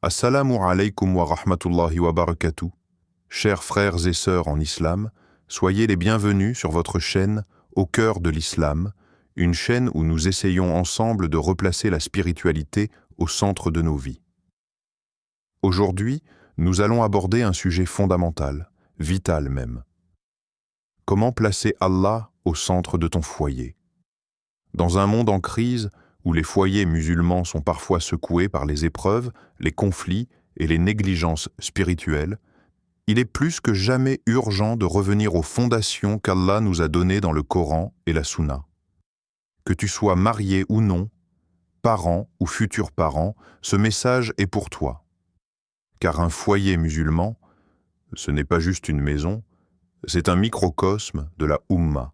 Assalamu alaykum wa rahmatullahi wa barakatuh. Chers frères et sœurs en islam, soyez les bienvenus sur votre chaîne Au cœur de l'islam, une chaîne où nous essayons ensemble de replacer la spiritualité au centre de nos vies. Aujourd'hui, nous allons aborder un sujet fondamental, vital même. Comment placer Allah au centre de ton foyer? Dans un monde en crise, où les foyers musulmans sont parfois secoués par les épreuves, les conflits et les négligences spirituelles, il est plus que jamais urgent de revenir aux fondations qu'Allah nous a données dans le Coran et la Sunna. Que tu sois marié ou non, parent ou futur parent, ce message est pour toi. Car un foyer musulman, ce n'est pas juste une maison, c'est un microcosme de la Ummah,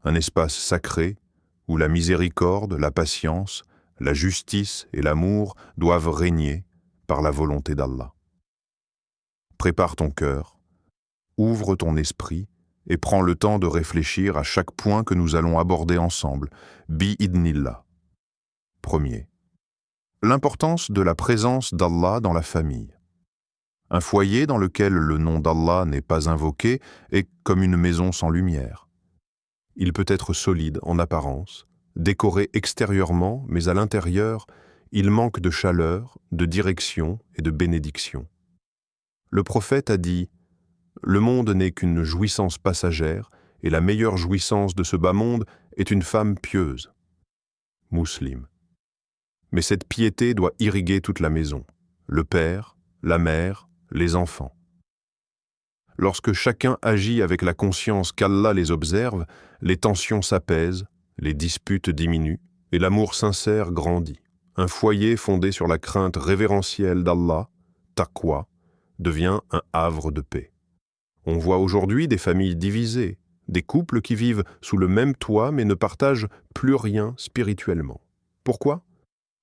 un espace sacré où la miséricorde, la patience, la justice et l'amour doivent régner par la volonté d'Allah. Prépare ton cœur, ouvre ton esprit et prends le temps de réfléchir à chaque point que nous allons aborder ensemble, bi-idnillah. Premier. L'importance de la présence d'Allah dans la famille. Un foyer dans lequel le nom d'Allah n'est pas invoqué est comme une maison sans lumière. Il peut être solide en apparence, décoré extérieurement, mais à l'intérieur, il manque de chaleur, de direction et de bénédiction. Le prophète a dit « Le monde n'est qu'une jouissance passagère, et la meilleure jouissance de ce bas monde est une femme pieuse. » Muslim. Mais cette piété doit irriguer toute la maison, le père, la mère, les enfants. Lorsque chacun agit avec la conscience qu'Allah les observe, les tensions s'apaisent, les disputes diminuent et l'amour sincère grandit. Un foyer fondé sur la crainte révérentielle d'Allah, taqwa, devient un havre de paix. On voit aujourd'hui des familles divisées, des couples qui vivent sous le même toit mais ne partagent plus rien spirituellement. Pourquoi?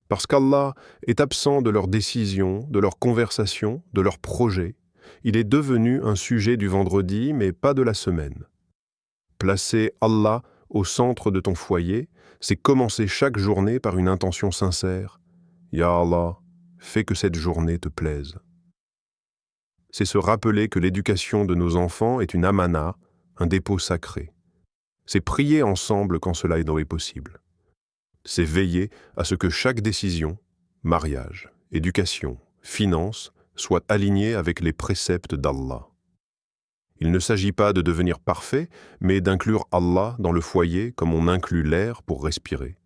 Parce qu'Allah est absent de leurs décisions, de leurs conversations, de leurs projets. Il est devenu un sujet du vendredi, mais pas de la semaine. Placer Allah au centre de ton foyer, c'est commencer chaque journée par une intention sincère. « Ya Allah, fais que cette journée te plaise. » C'est se rappeler que l'éducation de nos enfants est une amana, un dépôt sacré. C'est prier ensemble quand cela est possible. C'est veiller à ce que chaque décision, mariage, éducation, finance, soit alignée avec les préceptes d'Allah. Il ne s'agit pas de devenir parfait, mais d'inclure Allah dans le foyer comme on inclut l'air pour respirer.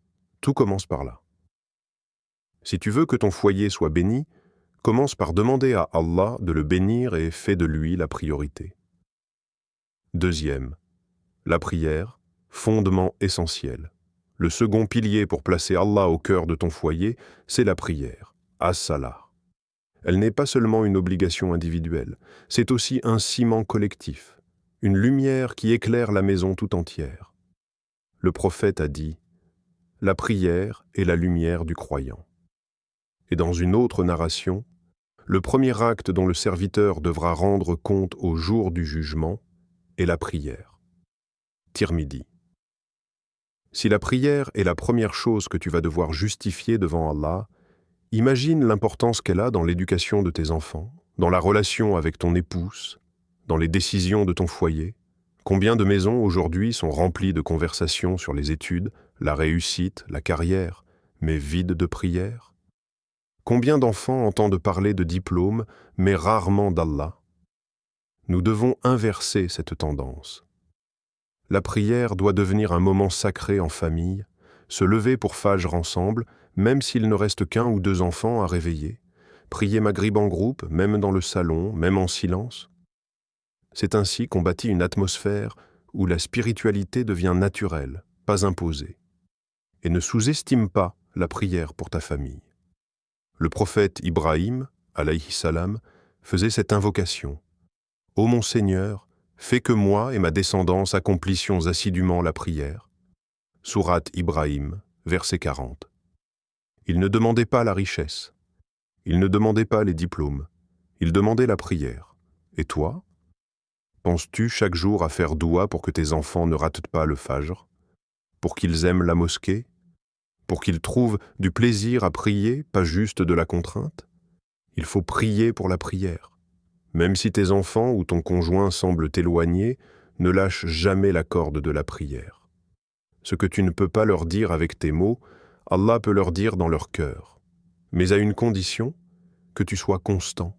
Tout commence par là. Si tu veux que ton foyer soit béni, commence par demander à Allah de le bénir et fais de lui la priorité. Deuxième, la prière, fondement essentiel. Le second pilier pour placer Allah au cœur de ton foyer, c'est la prière, as-salah. Elle n'est pas seulement une obligation individuelle, c'est aussi un ciment collectif, une lumière qui éclaire la maison tout entière. Le prophète a dit « La prière est la lumière du croyant ». Et dans une autre narration, le premier acte dont le serviteur devra rendre compte au jour du jugement est la prière. Tirmidhi. Si la prière est la première chose que tu vas devoir justifier devant Allah, imagine l'importance qu'elle a dans l'éducation de tes enfants, dans la relation avec ton épouse, dans les décisions de ton foyer. Combien de maisons aujourd'hui sont remplies de conversations sur les études, la réussite, la carrière, mais vides de prière? Combien d'enfants entendent parler de diplômes, mais rarement d'Allah? Nous devons inverser cette tendance. La prière doit devenir un moment sacré en famille, se lever pour Fajr ensemble, même s'il ne reste qu'un ou deux enfants à réveiller, prier Maghrib en groupe, même dans le salon, même en silence. C'est ainsi qu'on bâtit une atmosphère où la spiritualité devient naturelle, pas imposée. Et ne sous-estime pas la prière pour ta famille. Le prophète Ibrahim, alayhi salam, faisait cette invocation. « Ô mon Seigneur, fais que moi et ma descendance accomplissions assidûment la prière. » Sourate Ibrahim, verset 40. Il ne demandait pas la richesse. Il ne demandait pas les diplômes. Il demandait la prière. Et toi? Penses-tu chaque jour à faire doua pour que tes enfants ne ratent pas le Fajr? Pour qu'ils aiment la mosquée? Pour qu'ils trouvent du plaisir à prier, pas juste de la contrainte? Il faut prier pour la prière. Même si tes enfants ou ton conjoint semblent t'éloigner, ne lâche jamais la corde de la prière. Ce que tu ne peux pas leur dire avec tes mots, Allah peut leur dire dans leur cœur. Mais à une condition, que tu sois constant.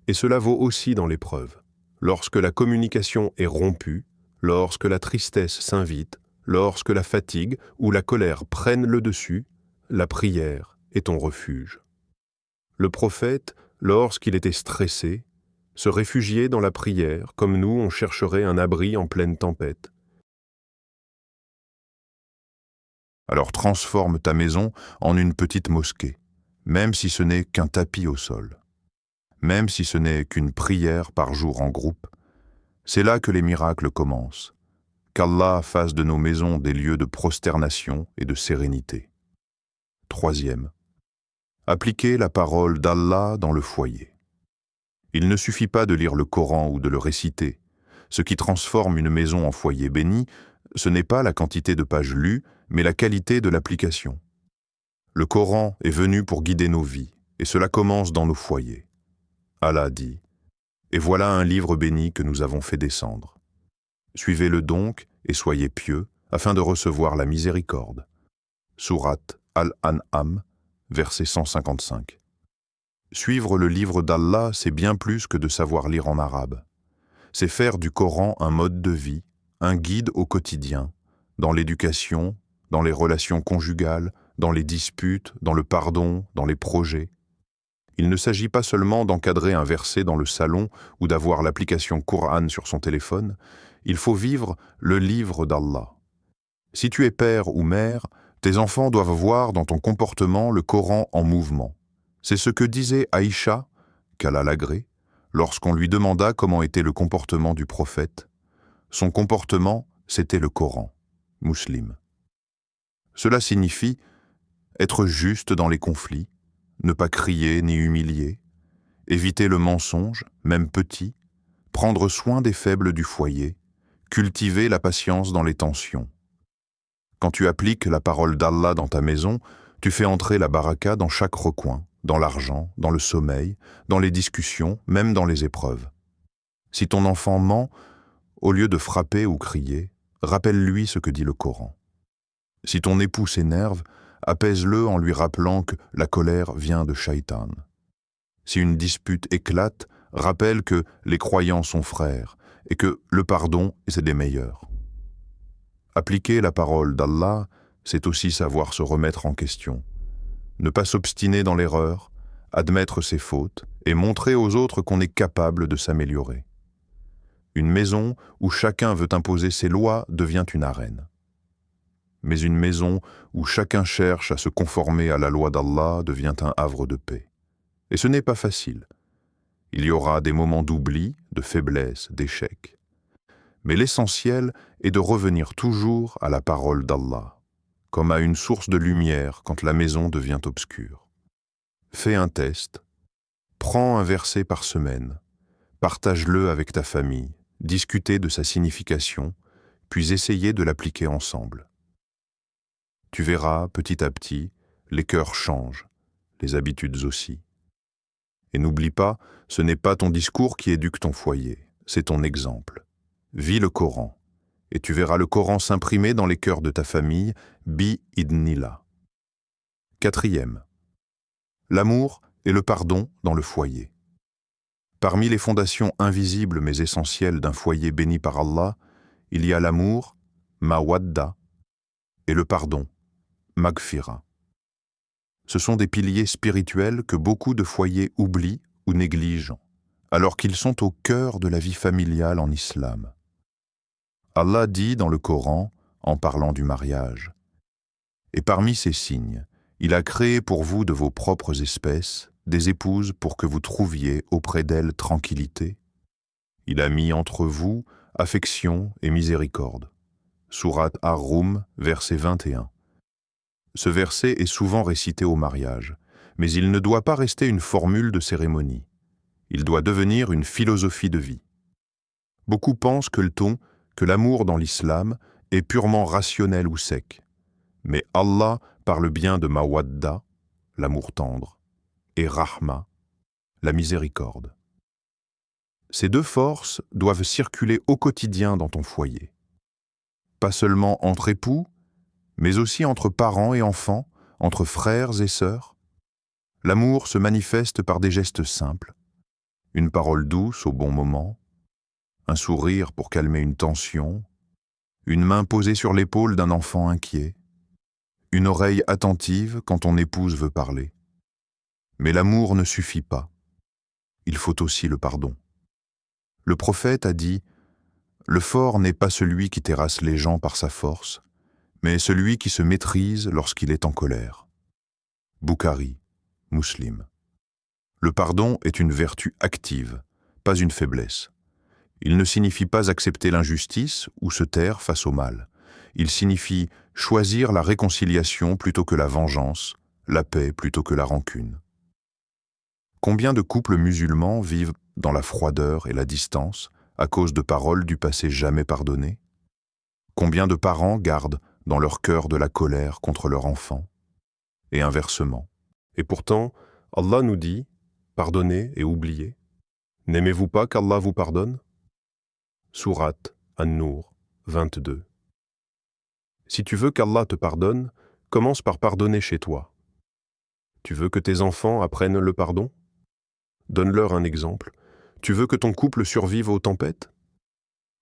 Et cela vaut aussi dans l'épreuve. Lorsque la communication est rompue, lorsque la tristesse s'invite, lorsque la fatigue ou la colère prennent le dessus, la prière est ton refuge. Le prophète, lorsqu'il était stressé, se réfugiait dans la prière, comme nous on chercherait un abri en pleine tempête. Alors transforme ta maison en une petite mosquée, même si ce n'est qu'un tapis au sol, même si ce n'est qu'une prière par jour en groupe. C'est là que les miracles commencent. Qu'Allah fasse de nos maisons des lieux de prosternation et de sérénité. Troisième, appliquer la parole d'Allah dans le foyer. Il ne suffit pas de lire le Coran ou de le réciter. Ce qui transforme une maison en foyer béni, ce n'est pas la quantité de pages lues, mais la qualité de l'application. Le Coran est venu pour guider nos vies, et cela commence dans nos foyers. Allah dit, « Et voilà un livre béni que nous avons fait descendre. Suivez-le donc et soyez pieux, afin de recevoir la miséricorde. » Sourate Al-An'am, verset 155. Suivre le livre d'Allah, c'est bien plus que de savoir lire en arabe. C'est faire du Coran un mode de vie, un guide au quotidien, dans l'éducation, dans les relations conjugales, dans les disputes, dans le pardon, dans les projets. Il ne s'agit pas seulement d'encadrer un verset dans le salon ou d'avoir l'application Coran sur son téléphone, il faut vivre le livre d'Allah. Si tu es père ou mère, tes enfants doivent voir dans ton comportement le Coran en mouvement. C'est ce que disait Aïcha, qu'Allah l'agrée, lorsqu'on lui demanda comment était le comportement du prophète. Son comportement, c'était le Coran. Muslim. Cela signifie être juste dans les conflits, ne pas crier ni humilier, éviter le mensonge, même petit, prendre soin des faibles du foyer, cultiver la patience dans les tensions. Quand tu appliques la parole d'Allah dans ta maison, tu fais entrer la baraka dans chaque recoin, dans l'argent, dans le sommeil, dans les discussions, même dans les épreuves. Si ton enfant ment, au lieu de frapper ou crier, rappelle-lui ce que dit le Coran. Si ton époux s'énerve, apaise-le en lui rappelant que la colère vient de Shaitan. Si une dispute éclate, rappelle que les croyants sont frères et que le pardon est des meilleurs. Appliquer la parole d'Allah, c'est aussi savoir se remettre en question, ne pas s'obstiner dans l'erreur, admettre ses fautes et montrer aux autres qu'on est capable de s'améliorer. Une maison où chacun veut imposer ses lois devient une arène. Mais une maison où chacun cherche à se conformer à la loi d'Allah devient un havre de paix. Et ce n'est pas facile. Il y aura des moments d'oubli, de faiblesse, d'échec. Mais l'essentiel est de revenir toujours à la parole d'Allah, comme à une source de lumière quand la maison devient obscure. Fais un test, prends un verset par semaine, partage-le avec ta famille, discutez de sa signification, puis essayez de l'appliquer ensemble. Tu verras, petit à petit, les cœurs changent, les habitudes aussi. Et n'oublie pas, ce n'est pas ton discours qui éduque ton foyer, c'est ton exemple. Vis le Coran, et tu verras le Coran s'imprimer dans les cœurs de ta famille, bi-idnillah. Quatrième, l'amour et le pardon dans le foyer. Parmi les fondations invisibles mais essentielles d'un foyer béni par Allah, il y a l'amour, mawadda, et le pardon, maghfira. Ce sont des piliers spirituels que beaucoup de foyers oublient ou négligent, alors qu'ils sont au cœur de la vie familiale en islam. Allah dit dans le Coran, en parlant du mariage, « Et parmi ces signes, il a créé pour vous de vos propres espèces des épouses pour que vous trouviez auprès d'elles tranquillité. Il a mis entre vous affection et miséricorde. » Sourate Ar-Rum, verset 21. Ce verset est souvent récité au mariage, mais il ne doit pas rester une formule de cérémonie. Il doit devenir une philosophie de vie. Beaucoup pensent que l'amour dans l'islam est purement rationnel ou sec. Mais Allah parle bien de mawadda, l'amour tendre, et rahma, la miséricorde. Ces deux forces doivent circuler au quotidien dans ton foyer. Pas seulement entre époux, mais aussi entre parents et enfants, entre frères et sœurs. L'amour se manifeste par des gestes simples, une parole douce au bon moment, un sourire pour calmer une tension, une main posée sur l'épaule d'un enfant inquiet, une oreille attentive quand ton épouse veut parler. Mais l'amour ne suffit pas. Il faut aussi le pardon. Le prophète a dit « Le fort n'est pas celui qui terrasse les gens par sa force, mais celui qui se maîtrise lorsqu'il est en colère. » Bukhari, Muslim. Le pardon est une vertu active, pas une faiblesse. Il ne signifie pas accepter l'injustice ou se taire face au mal. Il signifie choisir la réconciliation plutôt que la vengeance, la paix plutôt que la rancune. Combien de couples musulmans vivent dans la froideur et la distance à cause de paroles du passé jamais pardonnées? Combien de parents gardent dans leur cœur de la colère contre leur enfant? Et inversement. Et pourtant, Allah nous dit « Pardonnez et oubliez ». N'aimez-vous pas qu'Allah vous pardonne? Sourate An-Nur 22. Si tu veux qu'Allah te pardonne, commence par pardonner chez toi. Tu veux que tes enfants apprennent le pardon? Donne-leur un exemple. Tu veux que ton couple survive aux tempêtes?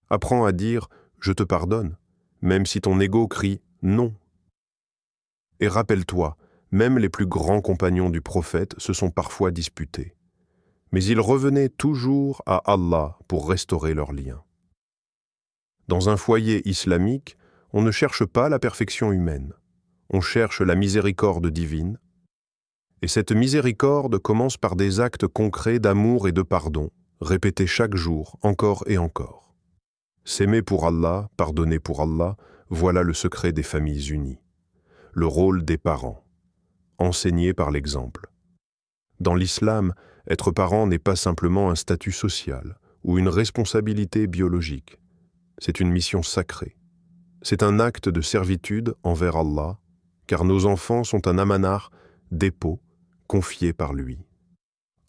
Apprends à dire « je te pardonne », même si ton ego crie « non ». Et rappelle-toi, même les plus grands compagnons du prophète se sont parfois disputés. Mais ils revenaient toujours à Allah pour restaurer leurs liens. Dans un foyer islamique, on ne cherche pas la perfection humaine. On cherche la miséricorde divine. Et cette miséricorde commence par des actes concrets d'amour et de pardon, répétés chaque jour, encore et encore. S'aimer pour Allah, pardonner pour Allah, voilà le secret des familles unies. Le rôle des parents. Enseigner par l'exemple. Dans l'islam, être parent n'est pas simplement un statut social ou une responsabilité biologique. C'est une mission sacrée. C'est un acte de servitude envers Allah, car nos enfants sont un amanar, dépôt, confié par lui.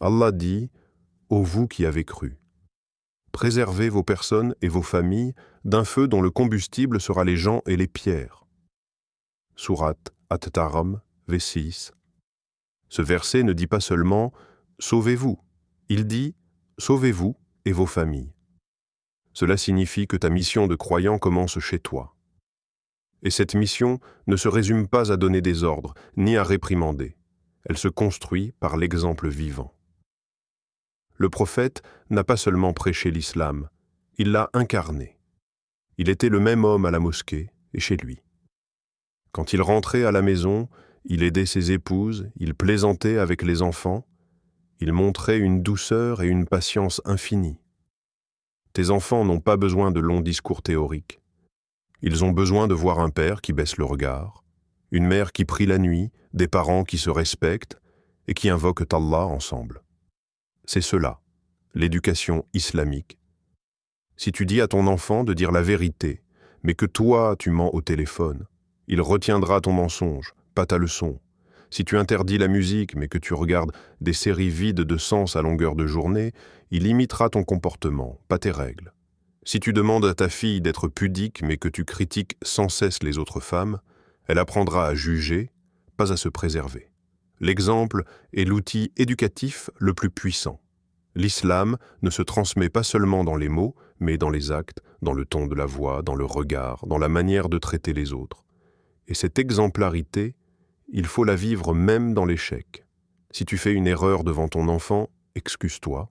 Allah dit « Ô vous qui avez cru, préservez vos personnes et vos familles d'un feu dont le combustible sera les gens et les pierres. » Sourate At-Taram, V6. Ce verset ne dit pas seulement « Sauvez-vous », il dit « Sauvez-vous et vos familles ». Cela signifie que ta mission de croyant commence chez toi. Et cette mission ne se résume pas à donner des ordres, ni à réprimander. Elle se construit par l'exemple vivant. Le prophète n'a pas seulement prêché l'islam, il l'a incarné. Il était le même homme à la mosquée et chez lui. Quand il rentrait à la maison, il aidait ses épouses, il plaisantait avec les enfants, il montrait une douceur et une patience infinies. Tes enfants n'ont pas besoin de longs discours théoriques. Ils ont besoin de voir un père qui baisse le regard, une mère qui prie la nuit, des parents qui se respectent et qui invoquent Allah ensemble. C'est cela, l'éducation islamique. Si tu dis à ton enfant de dire la vérité, mais que toi tu mens au téléphone, il retiendra ton mensonge, pas ta leçon. Si tu interdis la musique, mais que tu regardes des séries vides de sens à longueur de journée, il imitera ton comportement, pas tes règles. Si tu demandes à ta fille d'être pudique, mais que tu critiques sans cesse les autres femmes, elle apprendra à juger, pas à se préserver. L'exemple est l'outil éducatif le plus puissant. L'islam ne se transmet pas seulement dans les mots, mais dans les actes, dans le ton de la voix, dans le regard, dans la manière de traiter les autres. Et cette exemplarité, il faut la vivre même dans l'échec. Si tu fais une erreur devant ton enfant, excuse-toi.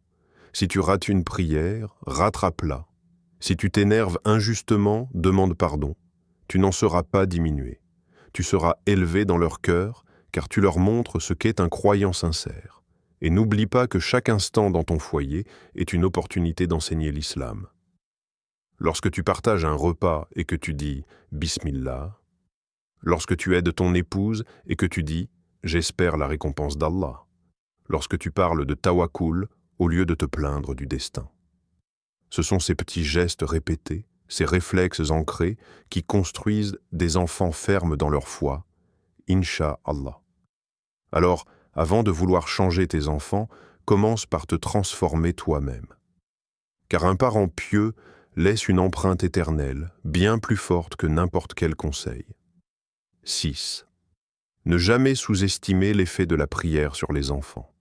Si tu rates une prière, rattrape-la. Si tu t'énerves injustement, demande pardon. Tu n'en seras pas diminué. Tu seras élevé dans leur cœur, car tu leur montres ce qu'est un croyant sincère. Et n'oublie pas que chaque instant dans ton foyer est une opportunité d'enseigner l'islam. Lorsque tu partages un repas et que tu dis « Bismillah », lorsque tu aides ton épouse et que tu dis « J'espère la récompense d'Allah », lorsque tu parles de tawakkul au lieu de te plaindre du destin. Ce sont ces petits gestes répétés, ces réflexes ancrés qui construisent des enfants fermes dans leur foi, Inch'Allah. Alors, avant de vouloir changer tes enfants, commence par te transformer toi-même. Car un parent pieux laisse une empreinte éternelle, bien plus forte que n'importe quel conseil. 6. Ne jamais sous-estimer l'effet de la prière sur les enfants.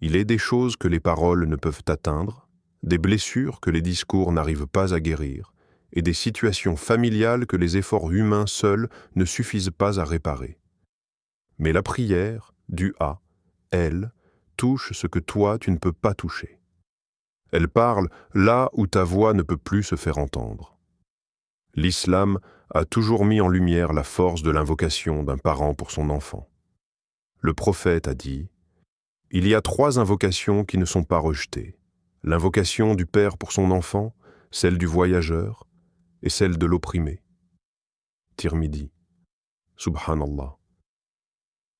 Il est des choses que les paroles ne peuvent atteindre, des blessures que les discours n'arrivent pas à guérir, et des situations familiales que les efforts humains seuls ne suffisent pas à réparer. Mais la prière, dua, elle, touche ce que toi tu ne peux pas toucher. Elle parle là où ta voix ne peut plus se faire entendre. L'islam a toujours mis en lumière la force de l'invocation d'un parent pour son enfant. Le prophète a dit « Il y a 3 invocations qui ne sont pas rejetées. L'invocation du père pour son enfant, celle du voyageur et celle de l'opprimé. » Tirmidhi. Subhanallah.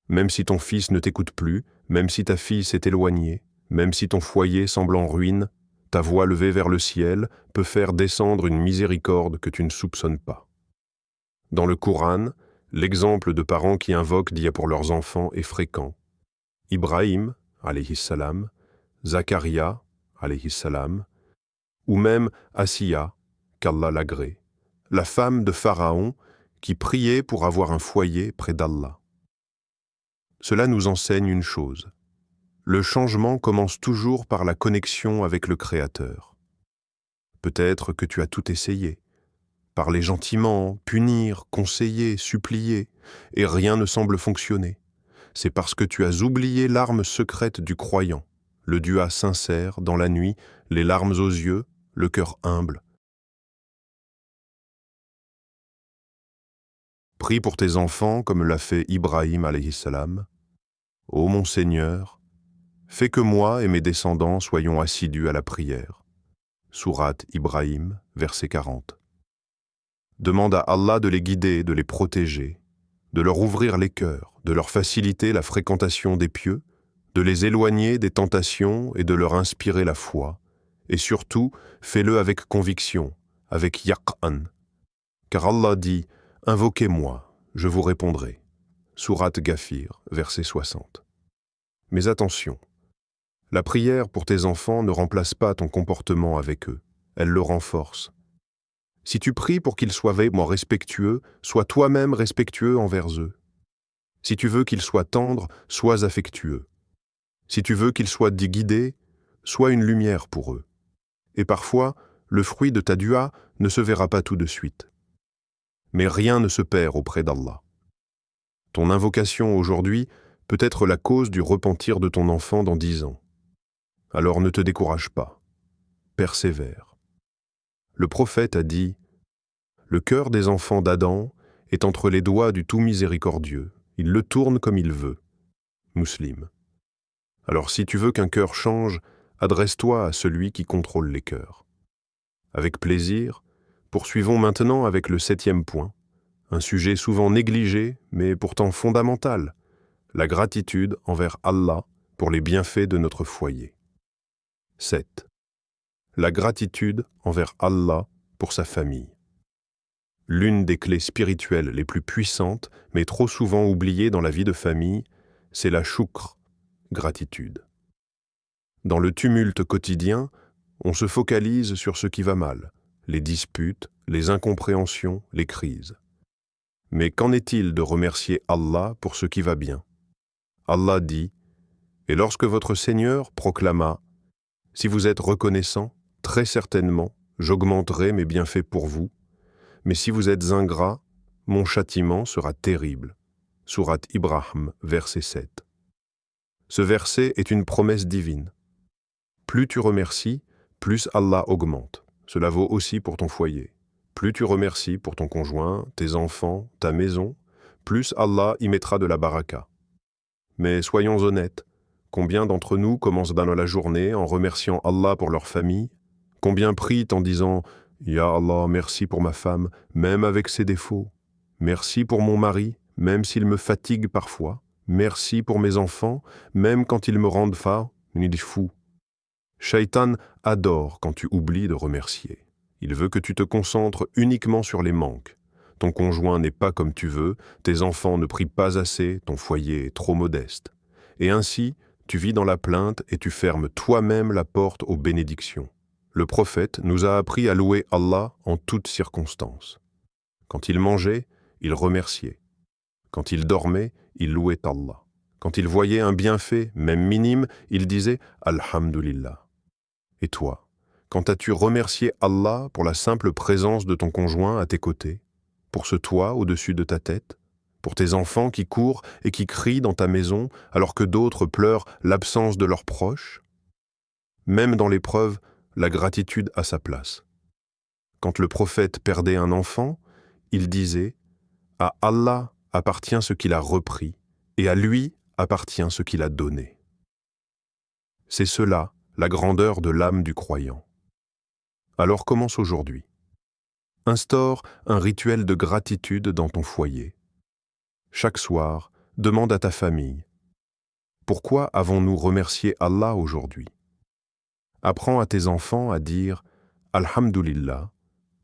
Même si ton fils ne t'écoute plus, même si ta fille s'est éloignée, même si ton foyer semble en ruine, ta voix levée vers le ciel peut faire descendre une miséricorde que tu ne soupçonnes pas. Dans le Coran, l'exemple de parents qui invoquent Dieu pour leurs enfants est fréquent. Ibrahim, alayhi salam, Zacharia, alayhi salam, ou même Asiya, qu'Allah l'agrée, la femme de Pharaon qui priait pour avoir un foyer près d'Allah. Cela nous enseigne une chose. Le changement commence toujours par la connexion avec le Créateur. Peut-être que tu as tout essayé. Parler gentiment, punir, conseiller, supplier, et rien ne semble fonctionner. C'est parce que tu as oublié l'arme secrète du croyant, le dua sincère dans la nuit, les larmes aux yeux, le cœur humble. Prie pour tes enfants comme l'a fait Ibrahim alayhi salam. Ô mon Seigneur, fais que moi et mes descendants soyons assidus à la prière. Sourate Ibrahim, verset 40. Demande à Allah de les guider, de les protéger, de leur ouvrir les cœurs, de leur faciliter la fréquentation des pieux, de les éloigner des tentations et de leur inspirer la foi, et surtout, fais-le avec conviction, avec yaq'an. Car Allah dit « Invoquez-moi, je vous répondrai ». Sourate Ghafir, verset 60. Mais attention, la prière pour tes enfants ne remplace pas ton comportement avec eux, elle le renforce. Si tu pries pour qu'ils soient vraiment respectueux, sois toi-même respectueux envers eux. Si tu veux qu'ils soient tendres, sois affectueux. Si tu veux qu'ils soient guidés, sois une lumière pour eux. Et parfois, le fruit de ta dua ne se verra pas tout de suite. Mais rien ne se perd auprès d'Allah. Ton invocation aujourd'hui peut être la cause du repentir de ton enfant dans 10 ans. Alors ne te décourage pas. Persévère. Le prophète a dit « Le cœur des enfants d'Adam est entre les doigts du tout miséricordieux. Il le tourne comme il veut. » Muslim. Alors si tu veux qu'un cœur change, adresse-toi à celui qui contrôle les cœurs. Avec plaisir, poursuivons maintenant avec le 7e point, un sujet souvent négligé mais pourtant fondamental, la gratitude envers Allah pour les bienfaits de notre foyer. 7. La gratitude envers Allah pour sa famille. L'une des clés spirituelles les plus puissantes, mais trop souvent oubliées dans la vie de famille, c'est la shukr, gratitude. Dans le tumulte quotidien, on se focalise sur ce qui va mal, les disputes, les incompréhensions, les crises. Mais qu'en est-il de remercier Allah pour ce qui va bien? Allah dit « Et lorsque votre Seigneur proclama « Si vous êtes reconnaissant, très certainement, j'augmenterai mes bienfaits pour vous, mais si vous êtes ingrat, mon châtiment sera terrible. » Sourate Ibrahim, verset 7. Ce verset est une promesse divine. Plus tu remercies, plus Allah augmente. Cela vaut aussi pour ton foyer. Plus tu remercies pour ton conjoint, tes enfants, ta maison, plus Allah y mettra de la baraka. Mais soyons honnêtes, combien d'entre nous commencent dans la journée en remerciant Allah pour leur famille? Combien prient en disant « Ya Allah, merci pour ma femme, même avec ses défauts. Merci pour mon mari, même s'il me fatigue parfois. Merci pour mes enfants, même quand ils me rendent fou. » Shaitan adore quand tu oublies de remercier. Il veut que tu te concentres uniquement sur les manques. Ton conjoint n'est pas comme tu veux, tes enfants ne prient pas assez, ton foyer est trop modeste. Et ainsi, tu vis dans la plainte et tu fermes toi-même la porte aux bénédictions. Le prophète nous a appris à louer Allah en toutes circonstances. Quand il mangeait, il remerciait. Quand il dormait, il louait Allah. Quand il voyait un bienfait, même minime, il disait « Alhamdulillah ». Et toi, quand as-tu remercié Allah pour la simple présence de ton conjoint à tes côtés, pour ce toit au-dessus de ta tête, pour tes enfants qui courent et qui crient dans ta maison alors que d'autres pleurent l'absence de leurs proches? Même dans l'épreuve, la gratitude a sa place. Quand le prophète perdait un enfant, il disait « À Allah appartient ce qu'il a repris, et à lui appartient ce qu'il a donné. » C'est cela, la grandeur de l'âme du croyant. Alors commence aujourd'hui. Instaure un rituel de gratitude dans ton foyer. Chaque soir, demande à ta famille « Pourquoi avons-nous remercié Allah aujourd'hui ?» Apprends à tes enfants à dire « Alhamdulillah »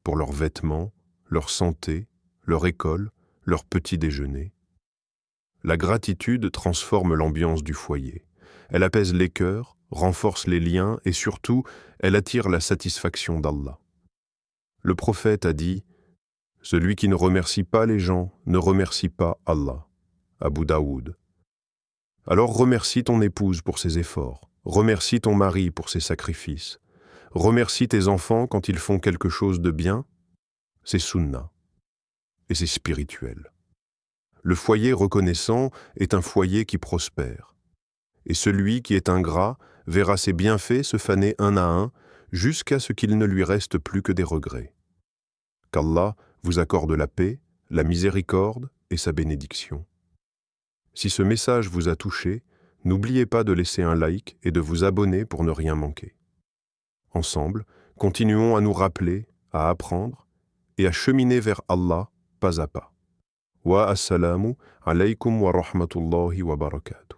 pour leurs vêtements, leur santé, leur école, leur petit déjeuner. La gratitude transforme l'ambiance du foyer. Elle apaise les cœurs, renforce les liens et surtout, elle attire la satisfaction d'Allah. Le prophète a dit « Celui qui ne remercie pas les gens ne remercie pas Allah. » Abu Daoud. Alors remercie ton épouse pour ses efforts, remercie ton mari pour ses sacrifices, remercie tes enfants quand ils font quelque chose de bien. C'est sunnah et c'est spirituel. Le foyer reconnaissant est un foyer qui prospère. Et celui qui est ingrat verra ses bienfaits se faner un à un jusqu'à ce qu'il ne lui reste plus que des regrets. Qu'Allah vous accorde la paix, la miséricorde et sa bénédiction. Si ce message vous a touché, n'oubliez pas de laisser un like et de vous abonner pour ne rien manquer. Ensemble, continuons à nous rappeler, à apprendre et à cheminer vers Allah pas à pas. Wa assalamu alaykum wa rahmatullahi wa barakatuh.